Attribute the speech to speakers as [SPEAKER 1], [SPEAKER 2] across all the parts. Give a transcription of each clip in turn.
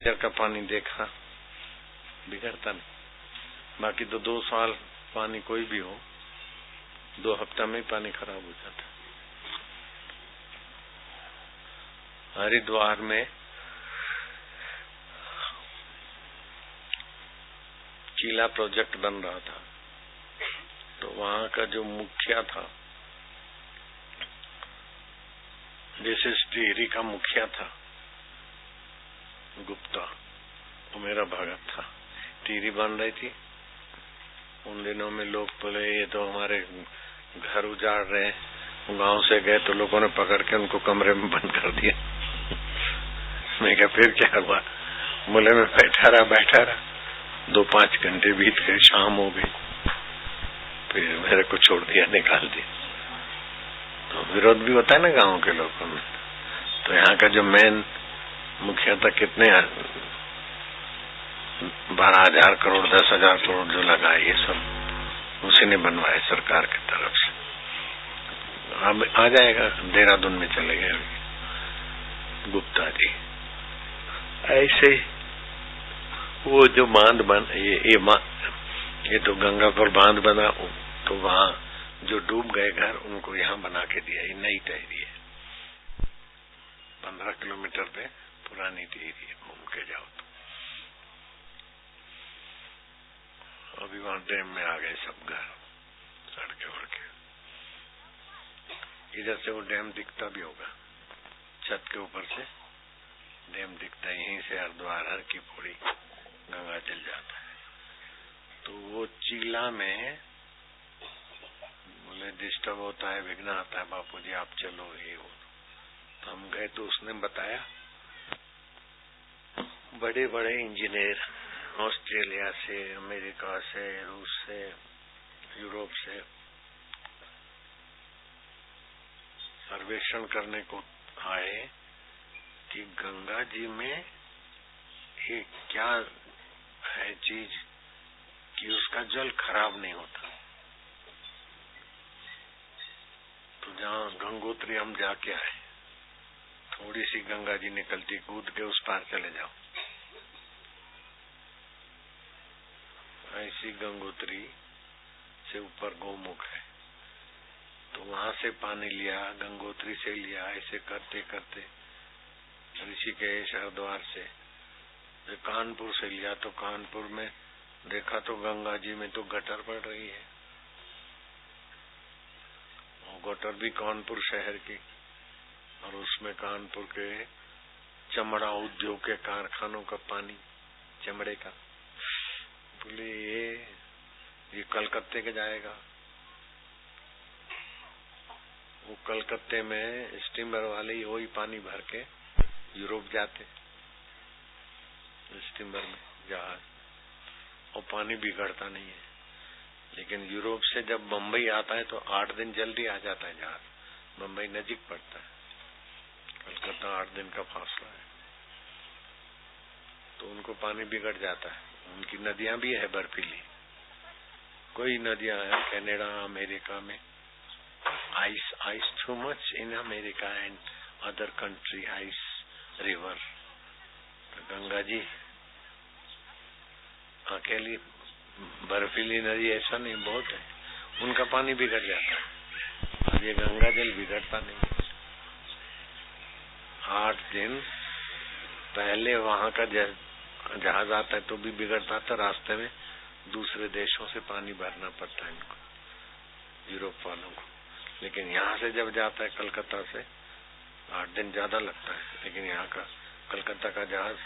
[SPEAKER 1] का पानी देखा, बिगड़ता नहीं। बाकी तो 2 साल पानी कोई भी हो, 2 हफ्ता में पानी खराब हो जाता। हरिद्वार में चीला प्रोजेक्ट बन रहा था, तो वहां का जो मुखिया था, जैसे टिहरी का मुखिया था गुप्ता, वो मेरा भगत था। टिहरी बन रही थी उन दिनों में, लोग बोले ये तो हमारे घर उजाड़ रहे हैं। गांव से गए तो लोगों ने पकड़ के उनको कमरे में बंद कर दिया। मैं कहा फिर क्या हुआ? बोले मैं बैठा रहा 2-5 घंटे बीत गए, शाम हो गई, फिर मेरे को छोड़ दिया, निकाल दिया। तो विरोध भी होता है ना गांव के लोगों में। तो यहाँ का जो मेन मुखिया था, कितने 12,000 करोड़ 10,000 करोड़ जो लगाए, ये सब उसी ने बनवाए सरकार की तरफ से। अब आ जाएगा, देहरादून में चले गए गुप्ता जी। ऐसे वो जो बांध बन ये तो गंगा पर बांध बना, तो वहाँ जो डूब गए घर, उनको यहाँ बना के दिया। ये नई टिहरी है, 15 किलोमीटर पे पुरानी टिहरी है, घूम के जाओ तो। अभी वहां डैम में आ गए सब घर, सड़के वड़के। इधर से वो डैम दिखता भी होगा, छत के ऊपर से डैम दिखता है। यहीं से हरिद्वार, हर की पौड़ी गंगा जल जाता है। तो वो चीला में बोले डिस्टर्ब होता है, विघ्न आता है, बापूजी आप चलो, ये वो। तो हम गए तो उसने बताया, बड़े बड़े इंजीनियर ऑस्ट्रेलिया से, अमेरिका से, रूस से, यूरोप से सर्वेक्षण करने को आए कि गंगा जी में ये क्या है चीज कि उसका जल खराब नहीं होता। तो जहाँ गंगोत्री हम जाके आए, थोड़ी सी गंगा जी निकलती, कूद के उस पार चले जाओ। ऐसी गंगोत्री से ऊपर गौमुख है, तो वहां से पानी लिया, गंगोत्री से लिया, ऐसे करते करते ऋषिकेश, हरिद्वार से, कानपुर से लिया। तो कानपुर में देखा तो गंगा जी में तो गटर पड़ रही है, वो गटर भी कानपुर शहर की, और उसमें कानपुर के चमड़ा उद्योग के कारखानों का पानी, चमड़े का। बोले ये कलकत्ते के जाएगा। वो कलकत्ते में स्टीमर वाले वही पानी भर के यूरोप जाते, स्टीमर में जहाज, और पानी बिगड़ता नहीं है। लेकिन यूरोप से जब बम्बई आता है तो 8 दिन जल्दी आ जाता है जहाज। बम्बई नजीक पड़ता है, कलकत्ता 8 दिन का फासला है, तो उनको पानी बिगड़ जाता है। उनकी नदियां भी है बर्फीली, कोई नदियां है कनाडा, अमेरिका में ice too much in America and other country, ice river. तो गंगा जी अकेली बर्फीली नदी ऐसा नहीं, बहुत है, उनका पानी बिगड़ जाता है। अब ये गंगा जल बिगड़ता नहीं। 8 दिन पहले वहां का जहाज आता है तो भी बिगड़ता था, रास्ते में दूसरे देशों से पानी भरना पड़ता है इनको, यूरोप वालों को। लेकिन यहाँ से जब जाता है कलकत्ता से, 8 दिन ज्यादा लगता है, लेकिन यहाँ का कलकत्ता का जहाज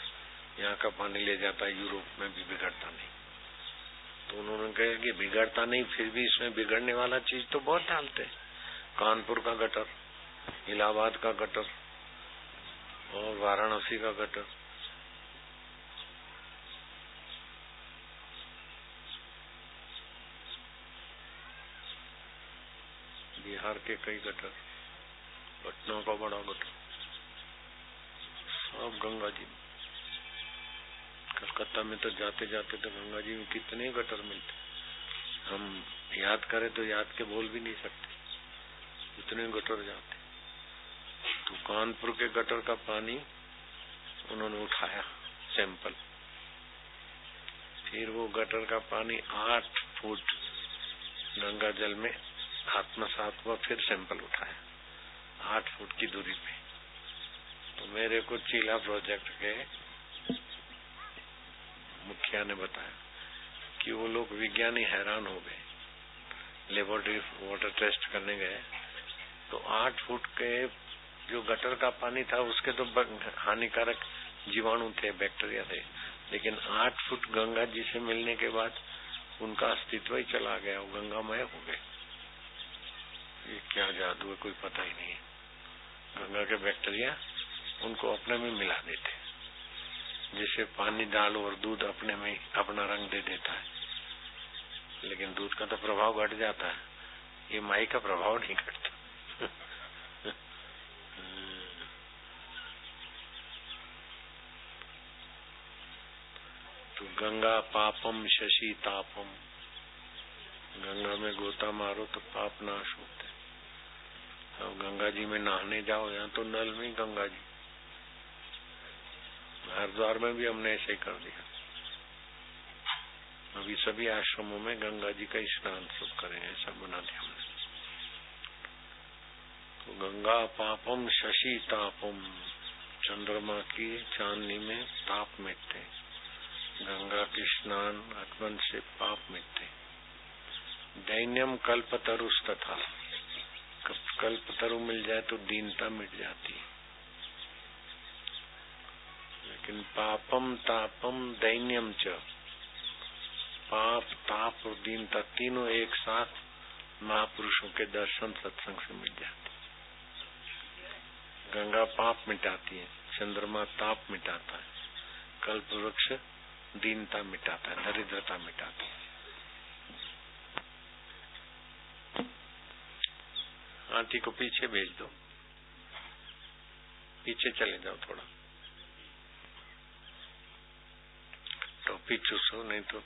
[SPEAKER 1] यहाँ का पानी ले जाता है, यूरोप में भी बिगड़ता नहीं। तो उन्होंने कहा कि बिगड़ता नहीं, फिर भी इसमें बिगड़ने वाला चीज तो बहुत डालते। कानपुर का गटर, इलाहाबाद का गटर और वाराणसी का गटर, बिहार के कई गटर, पटना का बड़ा गटर, सब गंगा जी में। कलकत्ता में तो जाते जाते तो गंगा जी में कितने गटर मिलते, हम याद करें तो याद के बोल भी नहीं सकते, इतने गटर जाते। तो कानपुर के गटर का पानी उन्होंने उठाया सैंपल। फिर वो गटर का पानी 8 फुट गंगा जल में आत्मसात हुआ, फिर सैंपल उठाया 8 फुट की दूरी पे। तो मेरे को चीला प्रोजेक्ट के मुखिया ने बताया कि वो लोग विज्ञानी हैरान हो गए, लेबोरेटरी वाटर टेस्ट करने गए तो 8 फुट के जो गटर का पानी था उसके तो हानिकारक जीवाणु थे, बैक्टीरिया थे, लेकिन 8 फुट गंगा जी से मिलने के बाद उनका अस्तित्व ही चला गया, वो गंगामय हो गए। ये क्या जादू है, कोई पता ही नहीं। गंगा के बैक्टीरिया उनको अपने में मिला देते, जैसे पानी डालो और दूध अपने में अपना रंग दे देता है, लेकिन दूध का तो प्रभाव घट जाता है, ये माई का प्रभाव नहीं घटता। तो गंगा पापम शशि तापम, गंगा में गोता मारो तो पाप नाश होते। अब गंगा जी में नहाने जाओ, यहाँ तो नल में गंगा जी, हरिद्वार में भी हमने ऐसे कर दिया। अभी सभी आश्रमों में गंगा जी का स्नान सब करें, ऐसा बना दिया हमने। तो गंगा पापम शशि तापम, चंद्रमा की चांदनी में ताप मिटते, गंगा के स्नान आत्मन से पाप मिटते। दैन्यम कल्पतरु तथा, कल्पतरु मिल जाए तो दीनता मिट जाती है, लेकिन पापम तापम दैन्यम च, पाप ताप और दीनता तीनों एक साथ महापुरुषों के दर्शन सत्संग से मिट जाते। गंगा पाप मिटाती है, चंद्रमा ताप मिटाता है, कल्प वृक्ष दीनता मिटाता है, दरिद्रता मिटाता है। हाथी को पीछे भेज दो, पीछे चले जाओ थोड़ा, टोपी चूसो नहीं तो